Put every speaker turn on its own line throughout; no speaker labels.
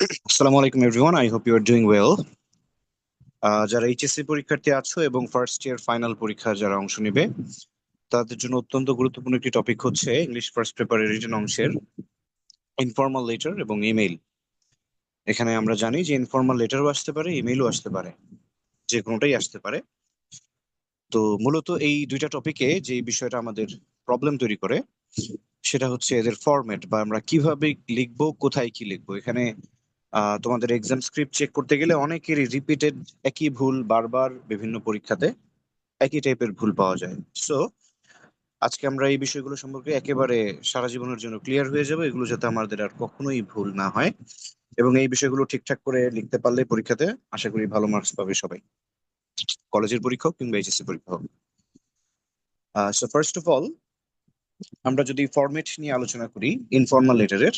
আসসালামু আলাইকুম everyone, I hope you are doing well. যারা এইচএসসি পরীক্ষার্থী আছো এবং ফার্স্ট ইয়ার ফাইনাল পরীক্ষা যারা অংশ নেবে তাদের জন্য অত্যন্ত গুরুত্বপূর্ণ একটি টপিক হচ্ছে ইংলিশ ফার্স্ট পেপারের রিটেন অংশের ইনফর্মাল লেটার এবং ইমেইল। এখানে আমরা জানি যে ইনফর্মাল লেটারও আসতে পারে, ইমেইলও আসতে পারে, যে কোনোটাই আসতে পারে। তো মূলত এই দুইটা টপিকে যে বিষয়টা আমাদের প্রবলেম তৈরি করে সেটা হচ্ছে এদের ফরম্যাট, বা আমরা কিভাবে লিখবো, কোথায় কি লিখবো। এখানে তোমাদের এক্সাম স্ক্রিপ্ট চেক করতে গেলে অনেকেরই রিপিটেড একই ভুল বারবার বিভিন্ন পরীক্ষাতে একই টাইপের ভুল পাওয়া যায়। সো আজকে আমরা এই বিষয়গুলো সম্পর্কে একেবারে সারা জীবনের জন্য ক্লিয়ার হয়ে যাবে, এগুলো যাতে আমাদের আর কখনোই ভুল না হয়। এবং এই বিষয়গুলো ঠিকঠাক করে লিখতে পারলে পরীক্ষাতে আশা করি ভালো মার্কস পাবে সবাই, কলেজের পরীক্ষা হোক কিংবা এইচএসসি পরীক্ষা হোক। সো ফার্স্ট অফ অল, আমরা যদি ফরম্যাট নিয়ে আলোচনা করি ইনফর্মাল লেটারের,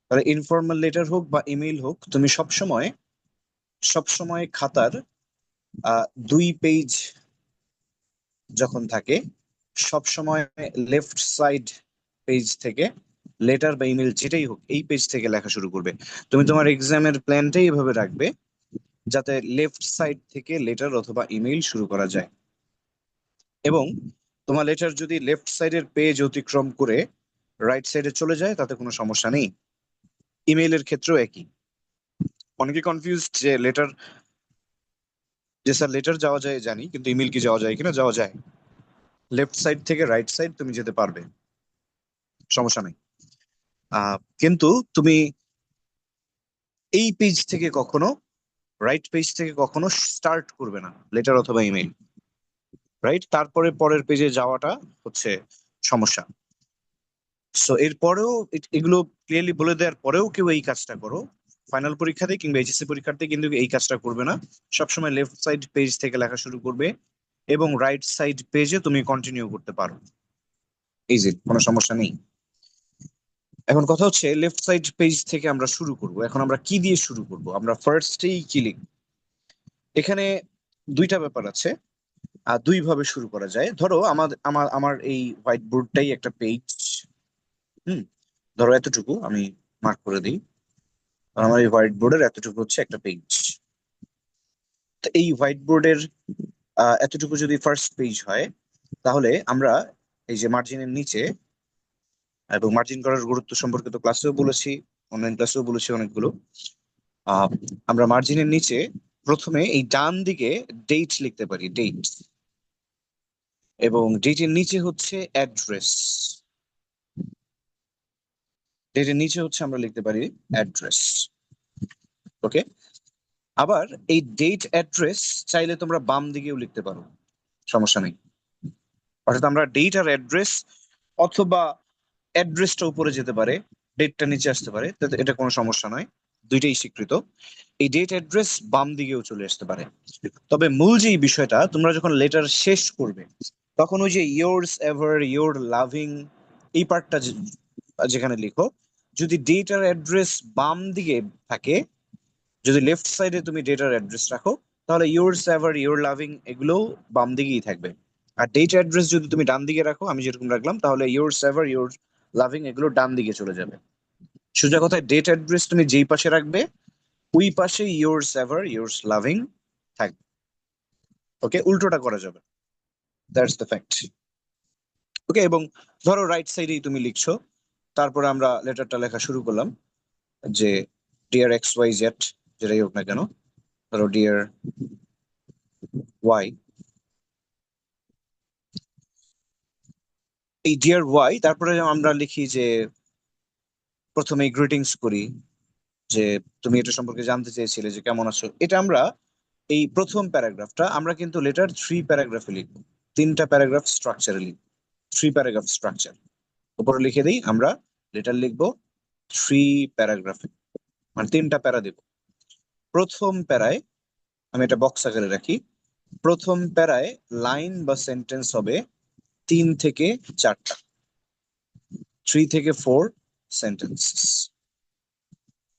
তাহলে ইনফর্মাল লেটার হোক বা ইমেইল হোক, তুমি সবসময় সবসময় খাতার 2 পেজ যখন থাকে, সব সময় লেফট সাইড পেজ থেকে লেটার বা ইমেল যেটাই হোক এই পেজ থেকে লেখা শুরু করবে। তুমি তোমার এক্সামের প্ল্যানটাই এভাবে রাখবে যাতে লেফট সাইড থেকে লেটার অথবা ইমেল শুরু করা যায়। এবং তোমার লেটার যদি লেফট সাইডের পেজ অতিক্রম করে রাইট সাইডে চলে যায় তাতে কোনো সমস্যা নেই। ইমেইলের ক্ষেত্রেও একই। অনেকে কনফিউজ যে লেটার, যে স্যার লেটার যাওয়া যায় জানি, কিন্তু ইমেল কি যাওয়া যায় কিনা। যাওয়া যায়, লেফট সাইড থেকে রাইট সাইড তুমি যেতে পারবে, সমস্যা নেই। কিন্তু তুমি এই পেজ থেকে কখনো, রাইট পেজ থেকে কখনো স্টার্ট করবে না লেটার অথবা ইমেল। রাইট, তারপরে পরের পেজে যাওয়াটা হচ্ছে সমস্যা। সো এরপরেও এগুলো ক্লিয়ারলি বলে দেওয়ার পরেও কেউ এই কাজটা করো, ফাইনাল পরীক্ষাতে কিংবা এইচএসসি পরীক্ষাতে কিন্তু এই কাজটা করবে না। সবসময় লেফট সাইড পেজ থেকে লেখা শুরু করবে এবং রাইট সাইড পেজে তুমি কন্টিনিউ করতে পারো, ইজি, কোনো সমস্যা নেই। এখন কথা হচ্ছে লেফট সাইড পেজ থেকে আমরা শুরু করব। এখন আমরা কি দিয়ে শুরু করব, আমরা ফার্স্টেই কি লিখব। এখানে দুইটা ব্যাপার আছে। দুই ভাবে শুরু করা যায়। ধরো আমার আমার আমার এই হোয়াইট বোর্ডটাই একটা পেজ। হুম, ধরো এতটুকু আমি মার্ক করে দিই। আর আমার এই হোয়াইট বোর্ডের এতটুকু হচ্ছে একটা পেজ। তো এই হোয়াইট বোর্ডের এতটুকু যদি ফার্স্ট পেজ হয়, তাহলে আমরা এই যে মার্জিনের নিচে, এবং মার্জিন করার গুরুত্ব সম্পর্কে তো ক্লাসেও বলেছি, অনলাইন ক্লাসেও বলেছি অনেকগুলো। আহ আমরা মার্জিনের নিচে প্রথমে এই ডান দিকে ডেট লিখতে পারি, ডেট। এবং ডেটের নিচে হচ্ছে অ্যাড্রেস, ডেটের নিচে হচ্ছে আমরা লিখতে পারি অ্যাড্রেস। ওকে। আবার এই ডেট অ্যাড্রেস চাইলে তোমরা বাম দিকেও লিখতে পারো, সমস্যা নেই। অর্থাৎ আমরা ডেট আর অ্যাড্রেস, অথবা অ্যাড্রেসটা উপরে যেতে পারে, ডেটটা নিচে আসতে পারে, তাতে এটা কোনো সমস্যা নয়, দুইটাই স্বীকৃত। এই ডেট অ্যাড্রেস বাম দিকেও চলে আসতে পারে। তবে মূল যে বিষয়টা, তোমরা যখন লেটার শেষ করবে তখন ওই যে ইয়োর্স এভার, ইয়োর লাভিং, এই পার্টটা যেখানে লিখো, যদি ডেট আর অ্যাড্রেস বাম দিকে থাকে, যদি লেফট সাইডে তুমি ডেট আর অ্যাড্রেস রাখো, তাহলে ইয়োর্স এভার, ইয়োর লাভিং এগুলোও বাম দিকেই থাকবে। আর ডেট অ্যাড্রেস যদি তুমি ডান দিকে রাখো, আমি যেরকম রাখলাম, তাহলে ইয়োর্স এভার, ইয়োর লাভিং এগুলো ডান দিকে চলে যাবে। সোজা কথায় ডেট অ্যাড্রেস তুমি যেই পাশে রাখবে ওই পাশে ইয়োর্স এভার, ইয়োর্স লাভিং থাকবে। ওকে, উল্টোটা করা যাবে, দ্যাটস দ্য ফ্যাক্ট। ওকে। এবং ধরো রাইট সাইডেই তুমি লিখছো, তারপরে আমরা লেটারটা লেখা শুরু করলাম যে ডিয়ার এক্স ওয়াই জেড, যেটাই হোক না কেন। ধরো ডিয়ার ওয়াই, এই ডিয়ার ওয়াই, তারপরে আমরা লিখি যে প্রথমে গ্রিটিংস করি, যে তুমি এটা সম্পর্কে জানতে চেয়েছিলে যে কেমন আছো। এটা আমরা এই প্রথম প্যারাগ্রাফটা আমরা কিন্তু লেটার 3 প্যারাগ্রাফে লিখবো, 3টা প্যারাগ্রাফ স্ট্রাকচারে লিখবো, 3 প্যারাগ্রাফ স্ট্রাকচার। উপরে লিখে দিই আমরা লেটার লিখবো 3 প্যারাগ্রাফে, মানে 3টা প্যারা দেব। প্রথম প্যারায়, আমি এটা বক্স আকারে রাখি, প্রথম প্যারায় লাইন বা সেন্টেন্স হবে 3 থেকে 4টা, 3 থেকে 4 সেন্টেন্সেস।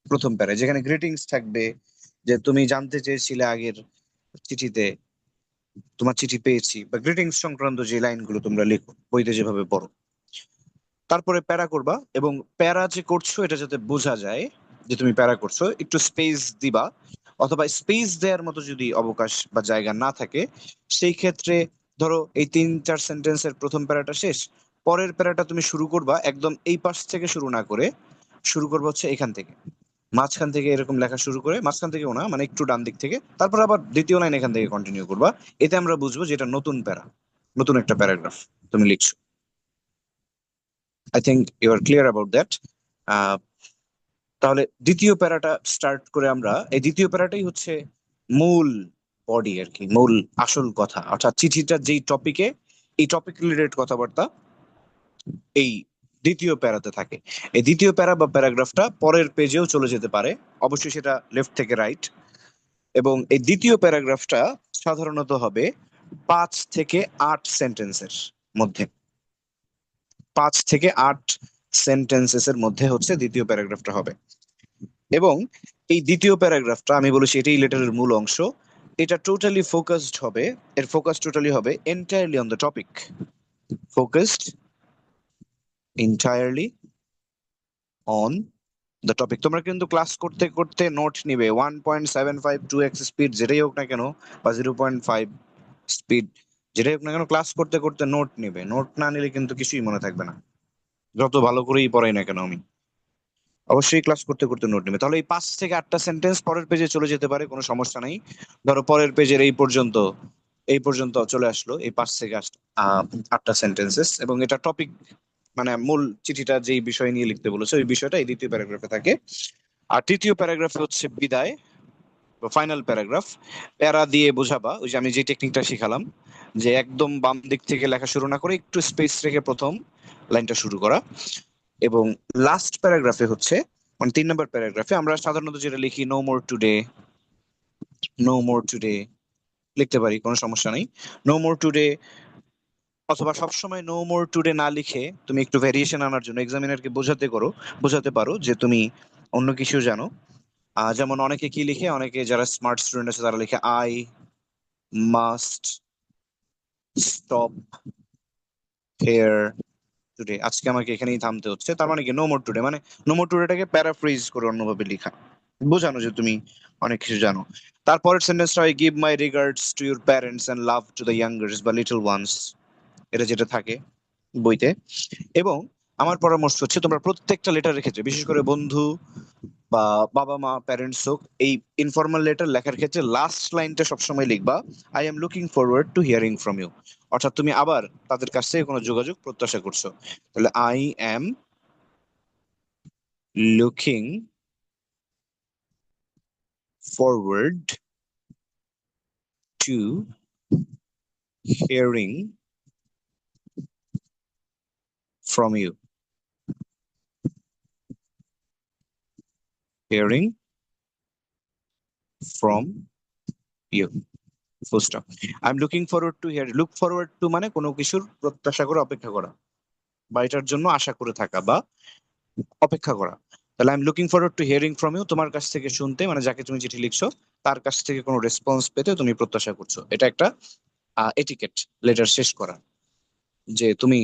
প্রথম প্যারায় যেখানে গ্রিটিংস থাকবে, যে তুমি জানতে চেয়েছিলে আগের চিঠিতে, তোমার চিঠি পেয়েছি, বা গ্রিটিংস সংক্রান্ত যে লাইনগুলো তোমরা লেখো বইতে যেভাবে পড়ো। তারপরে প্যারা করবা, এবং প্যারা যে করছো এটা যাতে বোঝা যায়, যে তুমি প্যারা করছো, একটু স্পেস দিবা, অথবা স্পেস দেওয়ার মতো যদি অবকাশ বা জায়গা না থাকে, সেই ক্ষেত্রে ধরো এই 3-4 সেন্টেন্সের প্রথম প্যারাটা শেষ, পরের প্যারাটা তুমি শুরু করবা একদম এই পাশ থেকে শুরু না করে, শুরু করবো হচ্ছে এখান থেকে, মাঝখান থেকে এরকম লেখা শুরু করে, মাঝখান থেকেও না, মানে একটু ডান দিক থেকে, তারপর আবার দ্বিতীয় লাইন এখান থেকে কন্টিনিউ করবা। এতে আমরা বুঝবো যে এটা নতুন প্যারা, নতুন একটা প্যারাগ্রাফ তুমি লিখছো। I think you are clear about that. তাহলে দ্বিতীয় প্যারাটা স্টার্ট করে আমরা, এই দ্বিতীয় প্যারাটাই হচ্ছে মূল বডি আর কি, মূল আসল কথা, অর্থাৎ চিঠিটার যেই টপিকে, এই টপিক রিলেটেড কথাবার্তা এই দ্বিতীয় প্যারাতে থাকে। এই দ্বিতীয় প্যারা বা প্যারাগ্রাফটা পরের পেজেও চলে যেতে পারে, অবশ্যই সেটা লেফট থেকে রাইট। এবং এই দ্বিতীয় প্যারাগ্রাফটা সাধারণত হবে 5 থেকে 8 সেন্টেন্সের মধ্যে, 5 থেকে 8 সেন্টেন্সেস এর মধ্যে হচ্ছে দ্বিতীয় প্যারাগ্রাফটা হবে। এবং এই দ্বিতীয় প্যারাগ্রাফটা আমি বলেছি এটাই লেটারের মূল অংশ, এটা টোটালি ফোকাসড হবে, এর ফোকাস টোটালি হবে entirely on the topic, focused entirely on the topic. তোমরা কিন্তু ক্লাস করতে করতে নোট নিবে, 1.75 2x স্পিড যেটাই হোক না কেন, বা 0.5 স্পিড যেটাই হোক না কেন, ক্লাস করতে করতে নোট নিবে, নোট না নিলে কিন্তু কিছুই মনে থাকবে না, যত ভালো করেই পড়াই না কেন আমি। অবশ্যই ক্লাস করতে করতে নোট নেবে, তাহলে এই 5 থেকে 8টা সেন্টেন্স পরের পেজে চলে যেতে পারে, কোনো সমস্যা নাই। ধরো পরের পেজের এই পর্যন্ত চলে আসলো এই 5 থেকে 8টা সেন্টেন্সেস, এবং এটা টপিক, মানে মূল চিঠিটা যেই বিষয় নিয়ে লিখতে বলেছে ওই বিষয়টা এই দ্বিতীয় প্যারাগ্রাফে থাকে। আর তৃতীয় প্যারাগ্রাফে হচ্ছে বিদায় বা ফাইনাল প্যারাগ্রাফ। প্যারা দিয়ে বোঝাবা, ওই যে আমি যে টেকনিকটা শিখালাম, যে একদম বাম দিক থেকে লেখা শুরু না করে একটু স্পেস রেখে প্রথম লাইনটা শুরু করা। এবং লাস্ট প্যারাগ্রাফে হচ্ছে, মানে 3 নম্বর প্যারাগ্রাফে আমরা সাধারণত যেটা লিখি, no more today, no more today লিখতে পারি, কোনো সমস্যা নেই। নো মোর টুডে, অথবা সবসময় নো মোর টুডে না লিখে তুমি একটু ভেরিয়েশন আনার জন্য এক্সামিনারকে বোঝাতে পারো যে তুমি অন্য কিছু জানো। যেমন অনেকে কি লিখে, অনেকে যারা স্মার্ট স্টুডেন্ট আছে তারা লিখে I must stop hair today, আজকে আমাকে এখানেই থামতে হচ্ছে, তার মানে কি নো মোর টুডে, মানে নো মোর টুডেটাকে প্যারাফ্রেজ করে অন্যভাবে লেখা, বোঝানো যে তুমি অনেক কিছু জানো। তারপরের সেন্টেন্সটা হয় give my regards to your parents and love to the youngers বা লিটল ওয়ান্স, এটা যেটা থাকে বইতে। এবং আমার পরামর্শ হচ্ছে তোমরা প্রত্যেকটা লেটারের ক্ষেত্রে, বিশেষ করে বন্ধু বা বাবা মা প্যারেন্টস হোক, এই ইনফর্মাল লেটার লেখার ক্ষেত্রে লাস্ট লাইনটা সবসময় লিখবা I am looking forward to hearing from you, অর্থাৎ তুমি আবার তাদের কাছ থেকে কোনো যোগাযোগ প্রত্যাশা করছো। তাহলে I am looking forward to hearing from you, hearing from you, full stop. I am looking forward to hear, look forward to মানে কোনো কিছুর প্রত্যাশা করে অপেক্ষা করা, বা এটার জন্য আশা করে থাকা বা অপেক্ষা করা। তাহলে I am looking forward to hearing from you, তোমার কাছ থেকে শুনতে, মানে যাকে তুমি চিঠি লিখছো তার কাছ থেকে কোনো রেসপন্স পেতে তুমি প্রত্যাশা করছো। এটা একটা এটিকেট লেটার শেষ করা, যে তুমি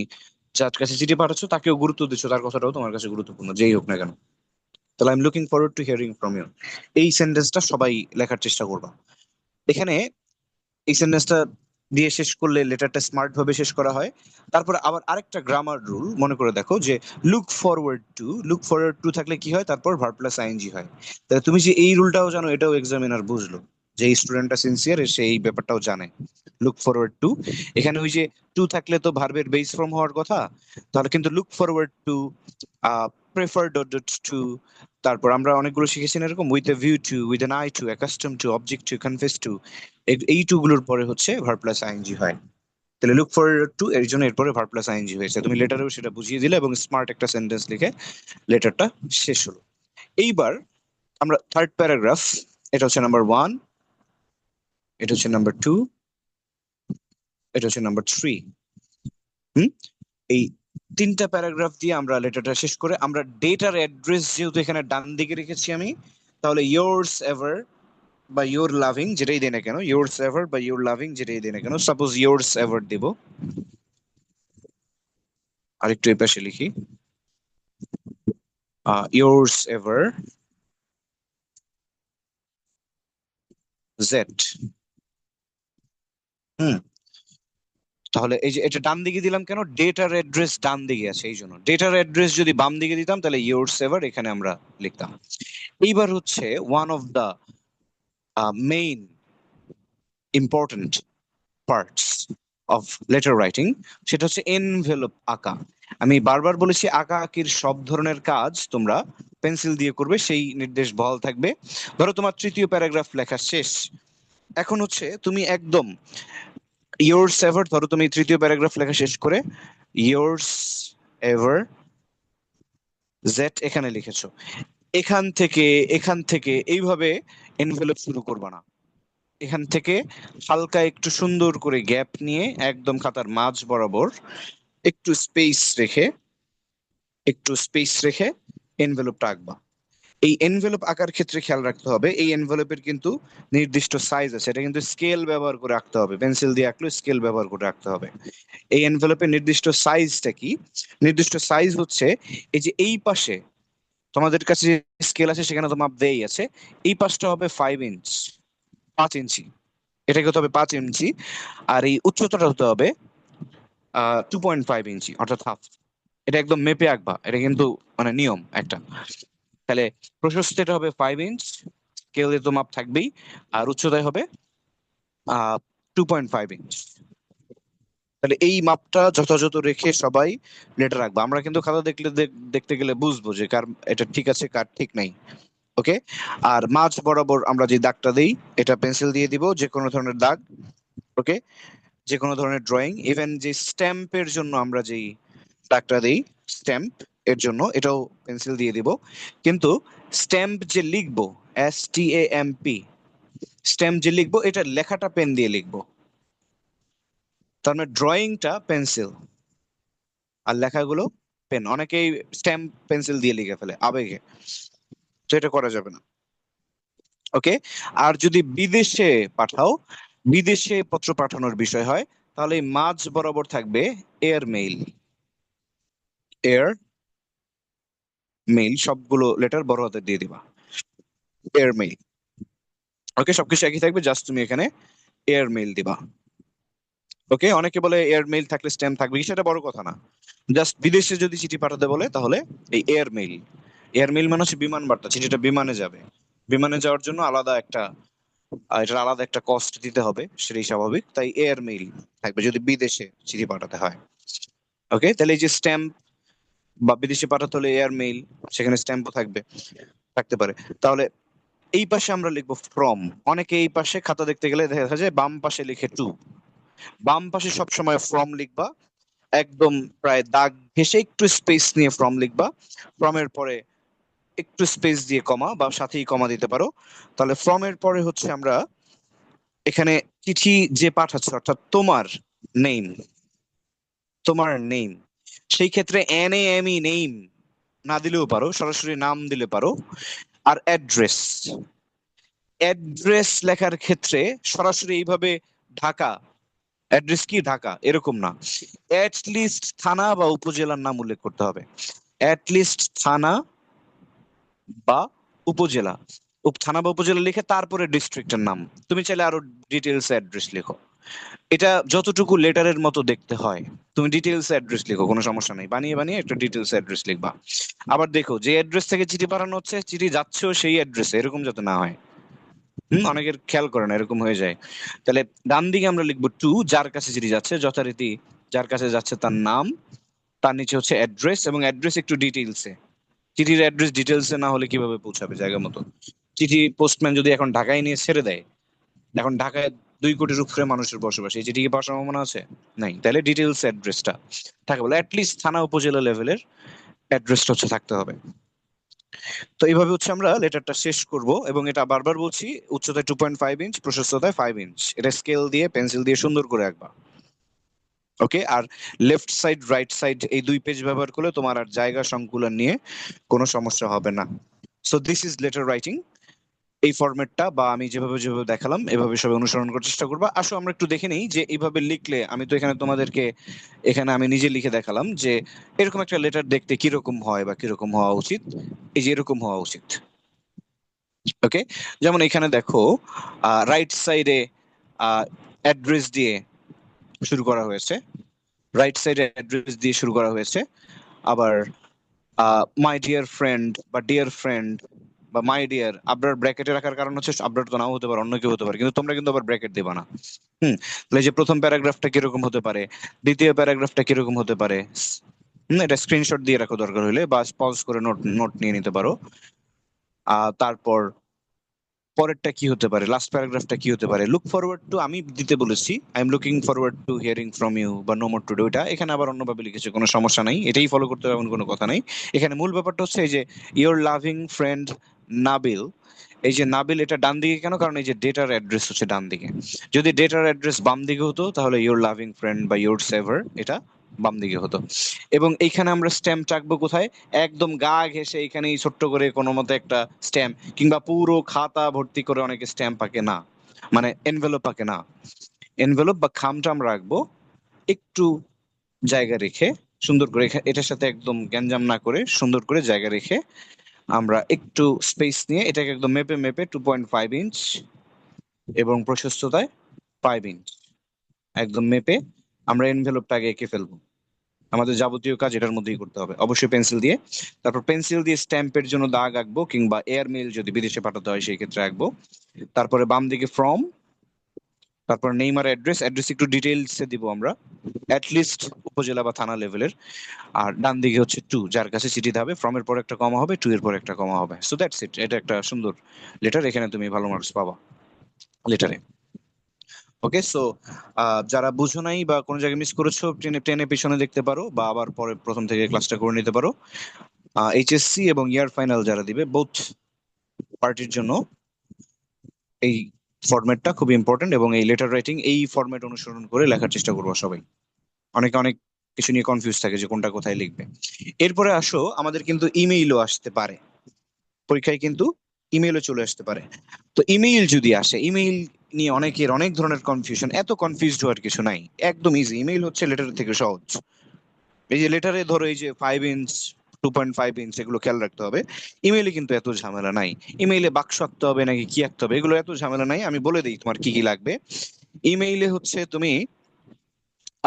যার কাছে চিঠি পাঠাচ্ছ তাকেও গুরুত্ব দিচ্ছ, তার কথাটাও তোমার কাছে গুরুত্বপূর্ণ যেই হোক না কেন। তাহলে I am looking forward to hearing from you, এই সেন্টেন্সটা সবাই লেখার চেষ্টা করবা। এখানে এই সেন্টেন্সটা দিয়ে শেষ করলে লেটারটা স্মার্ট ভাবে শেষ করা হয়। তারপর আবার আরেকটা গ্রামার রুল মনে করে দেখো, যে লুক ফরওয়ার্ড টু থাকলে কি হয়, তারপর ভার্ব প্লাস আইএনজি হয়। তাহলে তুমি যে এই রুলটাও জানো, এটাও এক্সামিনার বুঝলো, যে এই স্টুডেন্টটা সিনসিয়ার, সে এই ব্যাপারটাও জানে। লুক ফরওয়ার্ড টু, এখানে ওই যে টু থাকলে তো ভার্বের বেস ফর্ম হওয়ার কথা, তাহলে কিন্তু look forward to, prefer dot dot to, তারপর আমরা অনেকগুলো শিখেছি না এরকম, with a view to, with an eye to, accustom to, object to, confess to, এই টু গুলোর পরে হচ্ছে ভার্ব প্লাস আইএনজি হয়। তাহলে লুক ফরওয়ার্ড টু এর জন্য এরপরে ভার্ব প্লাস আইএনজি হয়েছে, তুমি লেটারেও সেটা বুঝিয়ে দিলে এবং স্মার্ট একটা সেন্টেন্স লিখে লেটারটা শেষ হলো। এইবার আমরা থার্ড প্যারাগ্রাফ, এটা হচ্ছে নাম্বার 1, এটা হচ্ছে নাম্বার 2, এটা হচ্ছে নাম্বার 3। হুম, এই 3টা প্যারাগ্রাফ দিয়ে আমরা লেটারটা শেষ করে, আমরা ডেট আর অ্যাড্রেস যেহেতু এখানে ডান দিকে রেখেছি আমি, তাহলে yours ever বা ইউর লাভিং যেটাই দেয় না কেন, yours ever বা ইউর লাভিং যেটাই দেয় না কেন, সাপোজ yours ever দেব, আরেকটু এই পাশে লিখি yours ever জেড। হুম। তাহলে এই যে এটা ডান দিকে দিলাম কেন, ডেটার অ্যাড্রেস ডান দিকে আছে এই জন্য। ডেটার অ্যাড্রেস যদি বাম দিকে দিতাম তাহলে ইয়োর সেভার এখানে আমরা লিখতাম। এইবার হচ্ছে one of the main important parts of letter writing, সেটা হচ্ছে এনভেলপ আঁকা। আমি বারবার বলেছি আঁকা আঁকির সব ধরনের কাজ তোমরা পেন্সিল দিয়ে করবে, সেই নির্দেশ বহাল থাকবে। ধরো তোমার তৃতীয় প্যারাগ্রাফ লেখা শেষ, এখন হচ্ছে তুমি একদম ইয়োর্স এভার, ধরো তুমি তৃতীয় প্যারাগ্রাফ লেখা শেষ করে ইয়োর্স এভার জেড এখানে লিখেছো, এখান থেকে এইভাবে এনভেলপ শুরু করবা না। এখান থেকে হালকা একটু সুন্দর করে গ্যাপ নিয়ে একদম খাতার মাঝ বরাবর একটু স্পেস রেখে এনভেলপটা আঁকবা। এই এনভেলপ আঁকার ক্ষেত্রে খেয়াল রাখতে হবে, এই এনভেলপের কিন্তু নির্দিষ্ট সাইজ আছে, এটা কিন্তু স্কেল ব্যবহার করে আঁকতে হবে, পেন্সিল দিয়ে আঁকলে স্কেল ব্যবহার করে আঁকতে হবে। এই এনভেলপের নির্দিষ্ট সাইজটা কি? নির্দিষ্ট সাইজ হচ্ছে এই যে এই পাশে তোমাদের কাছে যে স্কেল আছে সেখানে তো মাপ দেই আছে, এই পাশটা হবে 5 ইঞ্চ, 5 ইঞ্চি, এটাকে হতে হবে 5 ইঞ্চি। আর এই উচ্চতাটা হতে হবে 2.5 ইঞ্চি, অর্থাৎ হাফ। এটা একদম মেপে আঁকবা, এটা কিন্তু মানে নিয়ম একটা। তাহলে প্রশস্তিটা হবে 5 ইঞ্চ, স্কেলে তো মাপ থাকবেই, আর উচ্চতায় হবে 2.5 ইঞ্চ। তাহলে এই মাপটা যথাযথ রেখে সবাই লেটার রাখবো। আমরা কিন্তু খাতা দেখলে দেখতে গেলে বুঝবো যে কার এটা ঠিক আছে কার ঠিক নাই। ওকে। আর মাঝ বরাবর আমরা যে দাগটা দিই এটা পেন্সিল দিয়ে দিব, যে কোনো ধরনের দাগ। ওকে। যে কোনো ধরনের ড্রয়িং, ইভেন যে স্ট্যাম্পের জন্য আমরা যেই দাগটা দিই স্ট্যাম্প এর জন্য, এটাও পেন্সিল দিয়ে দিব। কিন্তু স্ট্যাম্প যে লিখবো, STAMP, স্ট্যাম্প যে লিখবো এটা লেখাটা পেন দিয়ে লিখবো। তার মানে ড্রয়িংটা পেন্সিল আর লেখাগুলো পেন। অনেকেই স্ট্যাম্প পেন্সিল দিয়ে লিখে ফেলে আবেগে, তো এটা করা যাবে না। ওকে। আর যদি বিদেশে পাঠাও, বিদেশে পত্র পাঠানোর বিষয় হয়, তাহলে এই মাঝ বরাবর থাকবে এয়ার মেইল। এয়ার মেইল সবগুলো লেটার বড় হাতে দিয়ে দিবা, এয়ার মেইল। ওকে, সবকিছু একই থাকবে, জাস্ট তুমি এখানে এয়ার মেইল দিবা। ওকে। অনেকে বলে এয়ার মেইল থাকলে স্ট্যাম্প থাকবে কি, সেটা বড় কথা না। জাস্ট বিদেশে যদি চিঠি পাঠাতে বলে তাহলে এই এয়ার মেইল, এয়ার মেইল মানে হচ্ছে বিমান বার্তা, চিঠিটা বিমানে যাবে। বিমানে যাওয়ার জন্য আলাদা একটা এটার আলাদা একটা কস্ট দিতে হবে, সেটাই স্বাভাবিক, তাই এয়ার মেইল থাকবে যদি বিদেশে চিঠি পাঠাতে হয়। ওকে। তাহলে এই যে স্ট্যাম্প বা বিদেশে পাঠাতে হলে এয়ার মেইল, সেখানে স্ট্যাম্পও থাকতে পারে। তাহলে এই পাশে আমরা লিখবো ফ্রম। অনেকে এই পাশে খাতা দেখতে গেলে দেখা যায় বাম পাশে লিখে টু, বাম পাশে সবসময় ফ্রম লিখবা। একদম প্রায় দাগ ঘেসে একটু স্পেস নিয়ে ফ্রম লিখবা। ফ্রমের পরে একটু স্পেস দিয়ে কমা বা সাথেই কমা দিতে পারো। তাহলে ফ্রমের পরে হচ্ছে আমরা এখানে চিঠি যে পাঠাচ্ছে, অর্থাৎ তোমার নেম, তোমার নেম, সেই ক্ষেত্রে NAME নেম না দিলেও পারো, সরাসরি নাম দিলে পারো। আর অ্যাড্রেস, অ্যাড্রেস লেখার ক্ষেত্রে সরাসরি এইভাবে ঢাকা, অ্যাড্রেস কি ঢাকা এরকম না, লিস্ট থানা বা উপজেলার নাম উল্লেখ করতে হবে। লিস্ট থানা বা উপজেলা, থানা বা উপজেলা লিখে তারপরে ডিস্ট্রিক্টের নাম। তুমি চাইলে আরো ডিটেলস অ্যাড্রেস লিখো, এটা যতটুকু লেটারের মতো দেখতে হয়। তুমি ডিটেলস অ্যাড্রেস লিখো, কোনো সমস্যা নেই, বানিয়ে বানিয়ে একটা ডিটেলস অ্যাড্রেস লিখবা। আবার দেখো যে অ্যাড্রেস থেকে চিঠি পাঠানো হচ্ছে, চিঠি যাচ্ছেও সেই অ্যাড্রেসে, এরকম যাতে না হয়। অনেকের খেয়াল করে না, এরকম হয়ে যায়। তাহলে ডান দিকে আমরা লিখবো টু, যার কাছে চিঠি যাচ্ছে, যথারীতি যার কাছে যাচ্ছে তার নাম, তার নিচে হচ্ছে অ্যাড্রেস, এবং অ্যাড্রেস একটু ডিটেইলসে। চিঠির অ্যাড্রেস ডিটেইলসে না হলে কিভাবে পৌঁছাবে জায়গা মতো? চিঠি পোস্টম্যান যদি এখন ঢাকায় নিয়ে ছেড়ে দেয়, এখন ঢাকায় 2 কোটির উপরে মানুষের বসবাস, এই চিঠি কি পাওয়ার সম্ভাবনা আছে? নাই। তাহলে ডিটেইলস অ্যাড্রেসটা থাকে বলে অ্যাটলিস্ট থানা উপজেলা লেভেলের অ্যাড্রেসটা হচ্ছে থাকতে হবে। তো এইভাবে হচ্ছে আমরা লেটারটা শেষ করব, এবং এটা বারবার বলছি, উচ্চতায় 2.5 ইঞ্চ, প্রশস্ততায় 5 ইঞ্চ, এটা স্কেল দিয়ে পেন্সিল দিয়ে সুন্দর করে আঁকবা। ওকে। আর লেফট সাইড রাইট সাইড এই 2 পেজ ব্যবহার করলে তোমার আর জায়গা সংকুলন নিয়ে কোনো সমস্যা হবে না। So this is letter writing. এই ফরম্যাটটা বা আমি যেভাবে যেভাবে দেখালাম এভাবে সবাই অনুসরণ করার চেষ্টা করবা। আসো আমরা একটু দেখে নেই যে এইভাবে লিখলে, আমি তো এখানে তোমাদেরকে এখানে আমি নিজে লিখে দেখালাম যে এরকম একটা লেটার দেখতে কিরকম হয় বা কিরকম হওয়া উচিত। এই যে এরকম হওয়া উচিত, ওকে, যেমন এখানে দেখো রাইট সাইডে অ্যাড্রেস দিয়ে শুরু করা হয়েছে, রাইট সাইডে অ্যাড্রেস দিয়ে শুরু করা হয়েছে। আবার মাই ডিয়ার ফ্রেন্ড বা ডিয়ার ফ্রেন্ড বা মাই ডিয়ার, আপনার ব্র্যাকেটে রাখার কারণ হচ্ছে আপনার তো নাও হতে পারে, অন্য কেউ হতে পারে, কিন্তু তোমরা কিন্তু আবার ব্র্যাকেট দিবা না। তাহলে এই যে প্রথম প্যারাগ্রাফটা কিরকম হতে পারে, দ্বিতীয় প্যারাগ্রাফটা কিরকম হতে পারে, এটা স্ক্রিনশট দিয়ে রাখো দরকার হলে, বা পজ করে নোট নোট নিয়ে নিতে পারো। তারপর পরেরটা কি হতে পারে, লাস্ট প্যারাগ্রাফটা কি হতে পারে, লুক ফরওয়ার্ড টু, আমি দিতে বলেছি I am looking forward to hearing from you বা নো মোর টুডে, ওইটা এখানে আবার অন্যভাবে লিখেছে, কোনো সমস্যা নাই, এটাই ফলো করতে হবে এমন কোনো কথা নাই। এখানে মূল ব্যাপারটা হচ্ছে এই যে ইওর লাভিং ফ্রেন্ড নাবিল, এই যে নাবিল এটা ডান দিকে কেন, কারণ এই যে ডেটার অ্যাড্রেস হচ্ছে ডান দিকে। যদি ডেটার অ্যাড্রেস বাম দিকে হতো তাহলে ইওর লাভিং ফ্রেন্ড বা ইওর সেভার এটা বাম দিকে হতো। এবং এইখানে আমরা স্ট্যাম্প রাখবো কোথায়, একদম গা ঘেঁষে এইখানেই ছোট্ট করে কোনো মতে একটা স্ট্যাম্প, কিংবা পুরো খাতা ভর্তি করে অনেকে স্ট্যাম্প আঁকে না, মানে এনভেলপ আঁকে না, এনভেলপ বা খামটা আমরা রাখবো একটু জায়গা রেখে, সুন্দর করে এটার সাথে একদম গ্যাঞ্জাম না করে সুন্দর করে জায়গা রেখে আমরা একটু স্পেস নিয়ে এটাকে একদম মেপে মেপে 2.5 ইঞ্চ এবং প্রশস্ততায় 5 ইঞ্চ একদম মেপে আমরা এনভেলপটাকে এঁকে ফেলবো। আমাদের যাবতীয় কাজ এটার মধ্যেই করতে হবে, অবশ্যই পেন্সিল দিয়ে। তারপর পেন্সিল দিয়ে স্ট্যাম্পের জন্য দাগ আঁকবো, কিংবা এয়ার মেইল যদি বিদেশে পাঠাতে হয় সেই ক্ষেত্রে আঁকবো। তারপরে বাম দিকে ফ্রম, তারপর নেম আর অ্যাড্রেস, অ্যাড্রেস একটু ডিটেইলস এ দিব আমরা, লিস্ট উপজেলা বা থানা লেভেলের। আর ডান দিকে হচ্ছে টু, যার কাছে চিঠি হবে, ফ্রম এর পর একটা কমা হবে, টু এর পর একটা কমা হবে, সো দ্যাটস ইট, এটা একটা সুন্দর লেটার, এখানে তুমি ভালো মার্কস পাবা লেটারে। ওকে, সো যারা বুঝো নাই বা কোনো জায়গায় মিস করেছো, টেনে টেনে পিছনে দেখতে পারো, বা আবার পরে প্রথম থেকে ক্লাসটা করে নিতে পারো। এইচএসসি এবং ইয়ার ফাইনাল যারা দিবে, বোথ পার্টির জন্য এই ফরম্যাটটা খুব ইম্পর্টেন্ট, এবং এই লেটার রাইটিং এই ফরম্যাট অনুসরণ করে লেখার চেষ্টা করবো সবাই। অনেকে অনেক কিছু নিয়ে কনফিউজ থাকে যে কোনটা কোথায় লিখবে। এরপরে আসো, আমাদের কিন্তু ইমেইলও আসতে পারে পরীক্ষায়, কিন্তু ইমেইলও চলে আসতে পারে। তো ইমেইল যদি আসে, ইমেইল নিয়ে অনেকের অনেক ধরনের কনফিউশন, এত কনফিউজড হওয়ার কিছু নাই, একদম ইজি, ইমেইল হচ্ছে লেটার থেকে সহজ। এই যে লেটারে ধরো এই যে 5 ইঞ্চ 2.5 ইঞ্চ এগুলো খেয়াল রাখতে হবে, ইমেইলে কিন্তু এত ঝামেলা নাই। ইমেইলে বাক্স আঁকতে হবে নাকি কি আঁকতে হবে, এগুলো এত ঝামেলা নাই, আমি বলে দিই তোমার কি কি লাগবে। ইমেইলে হচ্ছে তুমি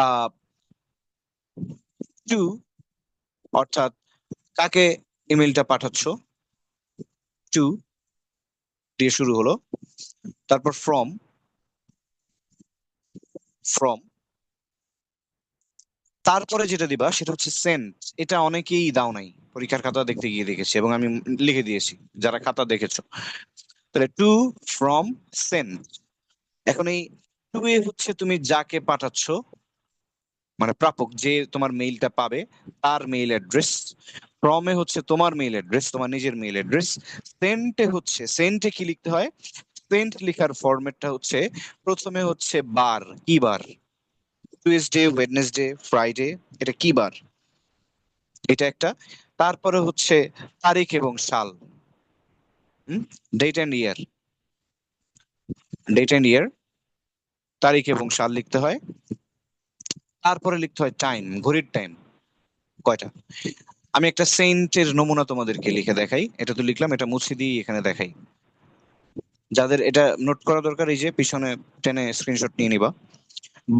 আহ টু, অর্থাৎ কাকে ইমেইলটা পাঠাচ্ছ, টু দিয়ে শুরু হলো। তারপর ফ্রম, ফ্রম তারপরে যেটা দিবা সেটা হচ্ছে সেন্ড। এটা অনেকেই দাও নাই, পরীক্ষার খাতা দেখতে গিয়ে দেখেছি, এবং আমি লিখে দিয়েছি যারা খাতা দেখেছো। তাহলে টু, ফ্রম, সেন্ড। এখন এই টু এ হচ্ছে তুমি যাকে পাঠাচ্ছ, মানে প্রাপক যে তোমার মেইলটা পাবে তার মেইল অ্যাড্রেস। ফ্রমে হচ্ছে তোমার মেইল অ্যাড্রেস, তোমার নিজের মেইল অ্যাড্রেস। সেন্টে হচ্ছে, সেন্টে কি লিখতে হয়, সেন্ট লেখার ফরম্যাটটা হচ্ছে প্রথমে হচ্ছে বার, কি বার, টুইসডে, ওয়েডনেসডে, ফ্রাইডে, এটা কি বার, এটা একটা। তারপরে হচ্ছে তারিখ এবং সাল, date and year, date and year, তারিখ এবং সাল লিখতে হয়। তারপরে লিখতে হয় টাইম, ঘড়ির টাইম কয়টা। আমি একটা সেন্টের নমুনা তোমাদেরকে লিখে দেখাই, এটা তো লিখলাম, এটা মুছে দিয়ে এখানে দেখাই। যাদের এটা নোট করা দরকার, এই যে পিছনে টেনে স্ক্রিনশট নিয়ে নিবা,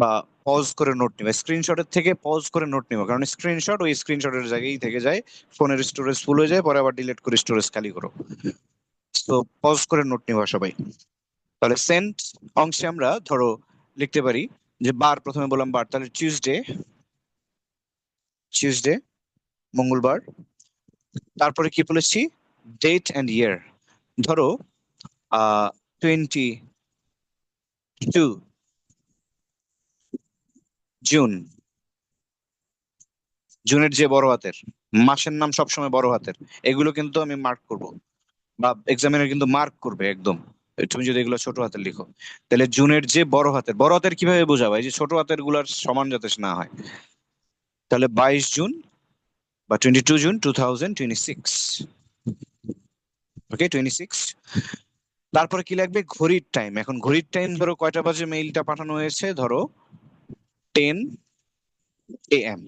বা পজ করে নোট নিবা, স্ক্রিনশটের থেকে পজ করে নোট নিবা, কারণ স্ক্রিনশট ওই স্ক্রিনশটের জায়গায় থেকে যায়, ফোনের স্টোরেজ ফুল হয়ে যায়, পরে আবার ডিলিট করে স্টোরেজ খালি করো। তো পজ করে নোট নিবা সবাই। তাহলে সেন্ট অংশে আমরা ধরো লিখতে পারি যে বার, প্রথমে বললাম বার, তাহলে টিউসডে, টিউসডে মঙ্গলবার। তারপরে কি বলেছি, ডেট এন্ড ইয়ার, ধরো 22 জুন, জুনের যে বড় হাতের, মাসের নাম সবসময় বড় হাতের, এগুলো কিন্তু আমি মার্ক করব, বা এক্সামিনার কিন্তু মার্ক করবে একদম, তুমি যদি এগুলো ছোট হাতের লিখো। তাহলে জুনের যে বড় হাতের, বড় হাতের কিভাবে বোঝাবো, এই যে ছোট হাতের গুলার সমান যাতে না হয়। তাহলে 22 জুন বা 22 জুন 2026, ওকে 26। তারপরে কি লাগবে, ঘড়ির টাইম। এখন ঘড়ির টাইম ধরো কয়টা বাজে মেইলটা পাঠানো হয়েছে, ধরো 10 AM,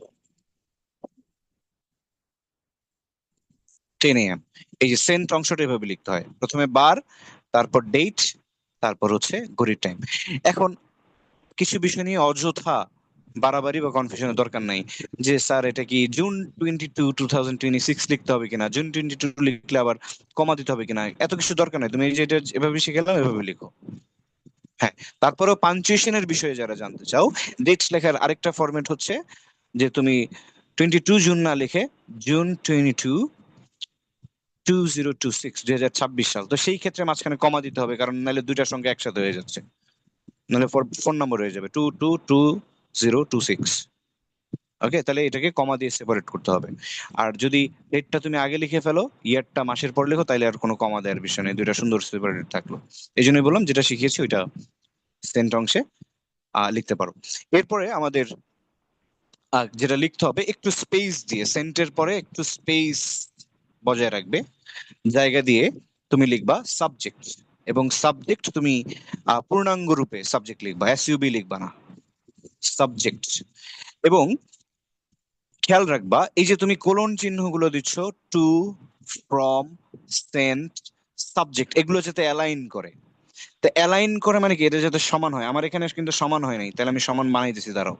10 AM। এই যে সেন্ট অংশটা এভাবে লিখতে হয়, প্রথমে বার, তারপর ডেট, তারপর হচ্ছে ঘড়ির টাইম। এখন কিছু বিষয় নিয়ে অযথা বাড়াবাড়ি বা কনফিউশনের দরকার নাই যে স্যার এটা কি June 22, 2026 লিখতে হবে কিনা, June 22 লিখলে আবার কমা দিতে হবে কিনা, এত কিছু দরকার নাই। তুমি এই যে এটা এভাবে শিখেলাম এভাবে লিখো। হ্যাঁ, তারপরেও পাঞ্চুয়েশনের বিষয়ে যারা জানতে চাও, ডেটস লেখার আরেকটা ফরম্যাট হচ্ছে যে তুমি 22 জুন না লিখে June 22, 2026 তো সেই ক্ষেত্রে মাঝখানে কমা দিতে হবে, কারণ নাহলে দুইটার সঙ্গে একসাথে হয়ে যাচ্ছে, নাহলে ফোন নম্বর হয়ে যাবে 222026। ওকে, তাহলে এটাকে কমা দিয়ে সেপারেট করতে হবে। আর যদি ডেটটা তুমি আগে লিখে ফেলো, ইয়ারটা মাসের পর লেখো, তাহলে আর কোনো কমা দেওয়ার বিষয় নেই, দুইটা সুন্দর সেপারেট থাকলো। এই জন্যই বললাম যেটা শিখিয়েছি ওইটা সেন্ট অংশে লিখতে পারো। এরপরে আমাদের যেটা লিখতে হবে, একটু স্পেস দিয়ে, সেন্টের পরে একটু স্পেস বজায় রাখবে, জায়গা দিয়ে তুমি লিখবা সাবজেক্ট। এবং সাবজেক্ট তুমি পূর্ণাঙ্গ রূপে সাবজেক্ট লিখবা, এসইউবি লিখবা না, সাবজেক্ট। এবং খেয়াল রাখবা এই যে তুমি কোলন চিহ্নগুলো দিচ্ছ, টু, ফ্রম, সেন্ট, সাবজেক্ট, এগুলো যাতে অ্যালাইন করে। তো অ্যালাইন করে মানে কি, এটা যাতে সমান হয়। আমার এখানে কিন্তু সমান হয় নাই, তাহলে আমি সমান বানাই দিছি, দাঁড়াও।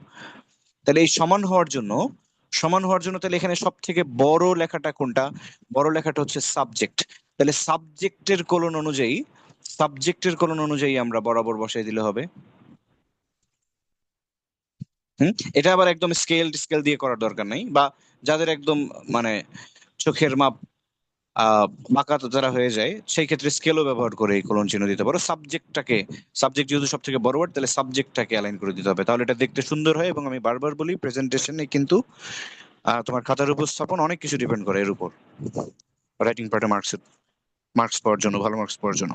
তাহলে এই সমান হওয়ার জন্য তাহলে এখানে সব থেকে বড় লেখাটা কোনটা? বড় লেখাটা হচ্ছে সাবজেক্ট। তাহলে সাবজেক্টের কোলন অনুযায়ী আমরা বরাবর বসাই দিলে হবে। এটা আবার একদম স্কেল দিয়ে করার দরকার নাই, বা যাদের একদম মানে চোখের মাপ আহ বাঁকা তো যারা হয়ে যায়, সেই ক্ষেত্রে স্কেলও ব্যবহার করে এই কোলন চিহ্ন দিতে পারো। সাবজেক্ট যেহেতু সব থেকে বড় ওয়ার্ড, তাহলে সাবজেক্টটাকে অ্যালাইন করে দিতে হবে, তাহলে এটা দেখতে সুন্দর হয়। এবং আমি বারবার বলি, প্রেজেন্টেশনে কিন্তু তোমার খাতার উপস্থাপন অনেক কিছু ডিপেন্ড করে এর উপর, রাইটিং পার্টে মার্কস পাওয়ার জন্য, ভালো মার্কস পাওয়ার জন্য।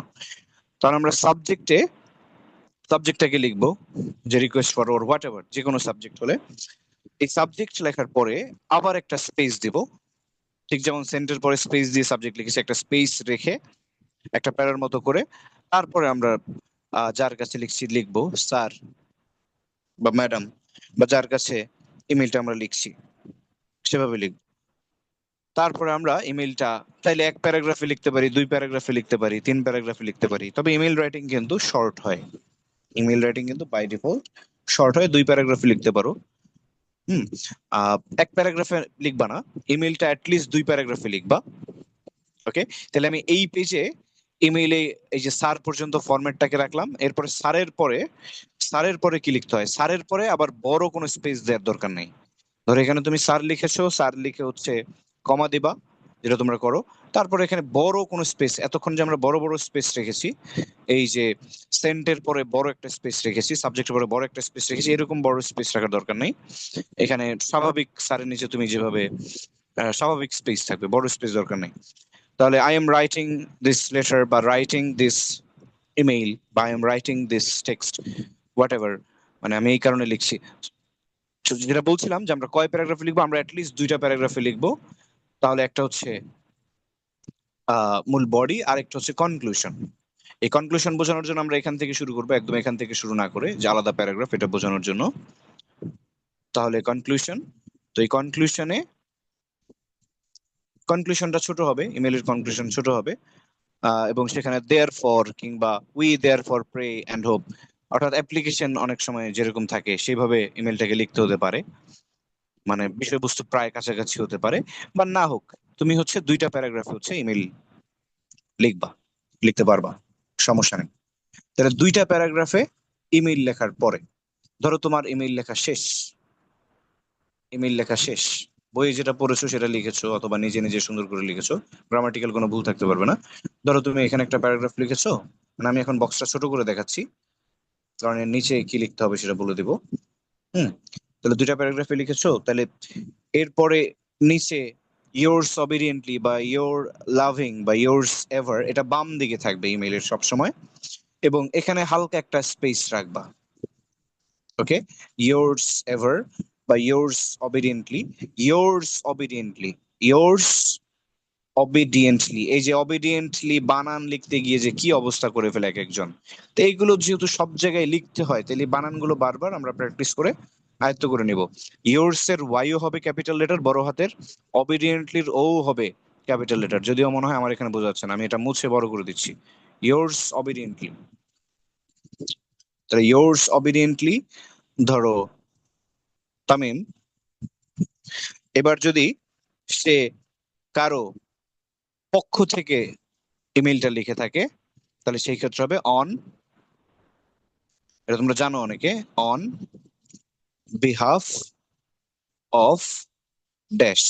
তাহলে আমরা সাবজেক্টটাকে লিখবো যে request for or what ever, যে কোনো সাবজেক্ট হলে এই সাবজেক্ট লেখার পরে আবার একটা স্পেস দিব, ঠিক যেমন সেন্টের পরে স্পেস দিয়ে সাবজেক্ট লিখেছি, একটা স্পেস রেখে একটা প্যারার মতো করে, তারপরে আমরা যার কাছে লিখবো স্যার বা ম্যাডাম, বা যার কাছে ইমেলটা আমরা লিখছি সেভাবে লিখবো। তারপরে আমরা ইমেলটা চাইলে এক প্যারাগ্রাফে লিখতে পারি, 2 প্যারাগ্রাফে লিখতে পারি, 3 প্যারাগ্রাফে লিখতে পারি, তবে ইমেল রাইটিং কিন্তু শর্ট হয়। ইমেল রাইটিং কিন্তু বাই ডিফল্ট শর্ট হয়, 2 প্যারাগ্রাফে লিখতে পারো। হুম। এক প্যারাগ্রাফে লিখবা না, ইমেলটা অ্যাটলিস্ট 2 প্যারাগ্রাফে লিখবা। ওকে, তাহলে আমি এই পেজে ইমেইলে এই যে স্যার পর্যন্ত ফরম্যাটটাকে রাখলাম। এরপরে স্যারের পরে কি লিখতে হয়, স্যারের পরে আবার বড় কোনো স্পেস দেওয়ার দরকার নেই। ধরো এখানে তুমি স্যার লিখেছো, স্যার লিখে হচ্ছে কমা দিবা, যেটা তোমরা করো। তারপরে এখানে বড় কোনো স্পেস, এতক্ষণ যে আমরা বড় বড় স্পেস রেখেছি, এই যে সেন্টের পরে বড় একটা স্পেস রেখেছি, সাবজেক্টের পরে বড় একটা স্পেস রেখেছি, এরকম বড় স্পেস রাখার দরকার নেই। এখানে স্বাভাবিক স্যারের নিচে তুমি যেভাবে স্বাভাবিক স্পেস থাকবে, বড় স্পেস দরকার নেই। তাহলে I am writing this letter, বা রাইটিং দিস ইমেইল, বা I am writing this text, what ever, মানে আমি এই কারণে লিখছি। যেটা বলছিলাম যে আমরা কয় প্যারাগ্রাফে লিখবো, আমরা অ্যাটলিস্ট 2টা প্যারাগ্রাফে লিখবো। তাহলে একটা হচ্ছে মূল বডি, আর একটা হচ্ছে কনক্লুশন। এই কনক্লুশন বোঝানোর জন্য আমরা এখান থেকে শুরু করবো, একদম এখান থেকে শুরু না করে, যে আলাদা প্যারাগ্রাফ, এটা বোঝানোর জন্য। তাহলে কনক্লুশন, তো এই কনক্লুশনটা ছোট হবে, ইমেলের কনক্লুশন ছোট হবে, এবং সেখানে দেয়ার ফর কিংবা we therefore pray and hope, অর্থাৎ অ্যাপ্লিকেশন অনেক সময় যেরকম থাকে সেইভাবে ইমেলটাকে লিখতে হতে পারে, মানে বিষয়বস্তু প্রায় কাছাকাছি হতে পারে, বা না হোক। তুমি হচ্ছে 2টা প্যারাগ্রাফে হচ্ছে ইমেল লিখতে পারবা, সমস্যা নেই। তাহলে 2টা প্যারাগ্রাফে ইমেল লেখার পরে, ধরো তোমার ইমেল লেখা শেষ, বইয়ে যেটা পড়েছো সেটা লিখেছো, অথবা নিজে নিজে সুন্দর করে লিখেছো, গ্রামাটিক্যাল কোনো ভুল থাকতে পারবে না। ধরো তুমি এখানে একটা প্যারাগ্রাফ লিখেছো, মানে আমি এখন বক্সটা ছোট করে দেখাচ্ছি, কারণ এর নিচে কি লিখতে হবে সেটা বলে দিব। হুম। তাহলে 2টা প্যারাগ্রাফে লিখেছো, তাহলে এরপরে নিচে ইয়োর্স অবিডিয়েন্টলি বা ইয়োর লাভিং বা ইয়োর্স এভার, এটা বাম দিকে থাকবে ইমেইলের সব সময়, এবং এখানে হালকা একটা স্পেস রাখবা। ওকে, ইয়োর্স এভার বা ইয়োর্স অবিডিয়েন্টলি, এই যে অবিডিয়েন্টলি বানান লিখতে গিয়ে যে কি অবস্থা করে ফেলে এক একজন। তো এইগুলো যেহেতু সব জায়গায় লিখতে হয়, তাহলে এই বানানগুলো বারবার আমরা প্র্যাকটিস করে আয়ত্ত করে নিব। ইয়োর্স এর ওয়াইও হবে ক্যাপিটাল লেটার, বড় হাতের। অবিডিয়েন্টলির ও হবে ক্যাপিটাল লেটার, যদিও মনে হয় আমার এখানে বোঝা যাচ্ছে না, আমি এটা মুছে বড় করে দিচ্ছি। Yours obediently. তাহলে ইয়োর্স অবিডিয়েন্টলি ধরো তামিম। এবার যদি সে কারো পক্ষ থেকে ইমেলটা লিখে থাকে, তাহলে সেই ক্ষেত্রে হবে অন, এটা তোমরা জানো অনেকে, on behalf of dash,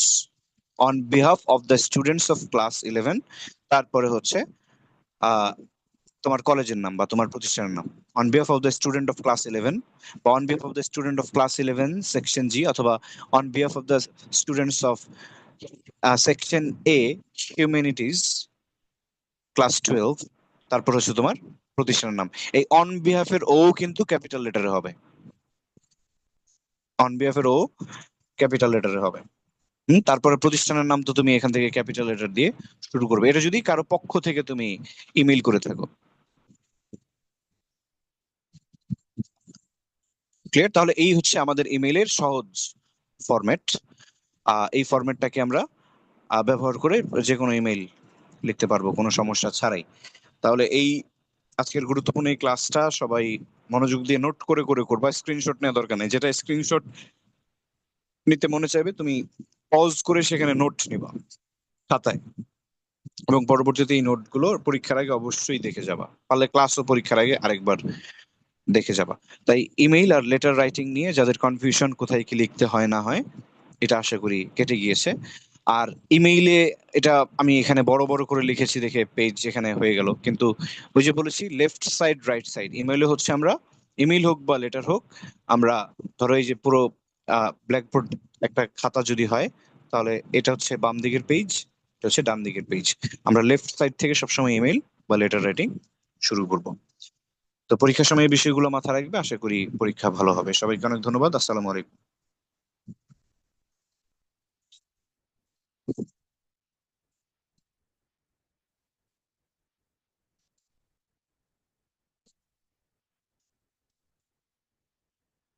on behalf of the students of class 11। তারপরে হচ্ছে আহ তোমার কলেজের নাম বা তোমার প্রতিষ্ঠানের নাম, on behalf of the student of class 11, বা on behalf of the student of class 11 section G, অথবা on behalf of the students of section A humanities class 12। তারপর হচ্ছে তোমার প্রতিষ্ঠানের নাম। এই অন বিহাফের ও কিন্তু ক্যাপিটাল লেটারে হবে, অন বিহাফের ও ক্যাপিটাল লেটারে হবে। তারপরে প্রতিষ্ঠানের নাম তো তুমি এখান থেকে ক্যাপিটাল লেটার দিয়ে শুরু করবে, এটা যদি কারো পক্ষ থেকে তুমি ইমেল করে থাকো। ক্লিয়ার? তাহলে এই হচ্ছে আমাদের ইমেইলের সহজ ফরম্যাট। এই ফরম্যাটটাকে আমরা ব্যবহার করে যে কোনো ইমেল লিখতে পারবো কোনো সমস্যা ছাড়াই। তাহলে এই আজকের গুরুত্বপূর্ণ এই ক্লাসটা সবাই মনোযোগ দিয়ে নোট করে করে করবা, স্ক্রিনশট নেওয়া দরকার নেই। যেটা স্ক্রিনশট নিতে মনে চাইবে তুমি পজ করে সেখানে নোট নিবা খাতায়, এবং পরবর্তীতে এই নোটগুলো পরীক্ষার আগে অবশ্যই দেখে যাবা, পারলে ক্লাস ও পরীক্ষার আগে আরেকবার দেখে যাবা। তাই ইমেইল আর লেটার রাইটিং নিয়ে যাদের কনফিউশন, কোথায় কি লিখতে হয় না হয়, এটা আশা করি কেটে গিয়েছে। আর ইমেইলে এটা আমি এখানে বড় বড় করে লিখেছি দেখে পেজ যেখানে হয়ে গেল, কিন্তু ওই যে বলেছি লেফট সাইড রাইট সাইড, ইমেইলে হচ্ছে আমরা ইমেইল হোক বা লেটার হোক, আমরা ধরো এই যে পুরো ব্ল্যাকবোর্ড একটা খাতা যদি হয়, তাহলে এটা হচ্ছে বাম দিকের পেজ, এটা হচ্ছে ডান দিকের পেজ। আমরা লেফট সাইড থেকে সবসময় ইমেইল বা লেটার রাইটিং শুরু করব। তো পরীক্ষার সময় এই বিষয়গুলো মাথায় রাখবে, আশা করি পরীক্ষা ভালো হবে। সবাইকে অনেক ধন্যবাদ। আসসালামু আলাইকুম।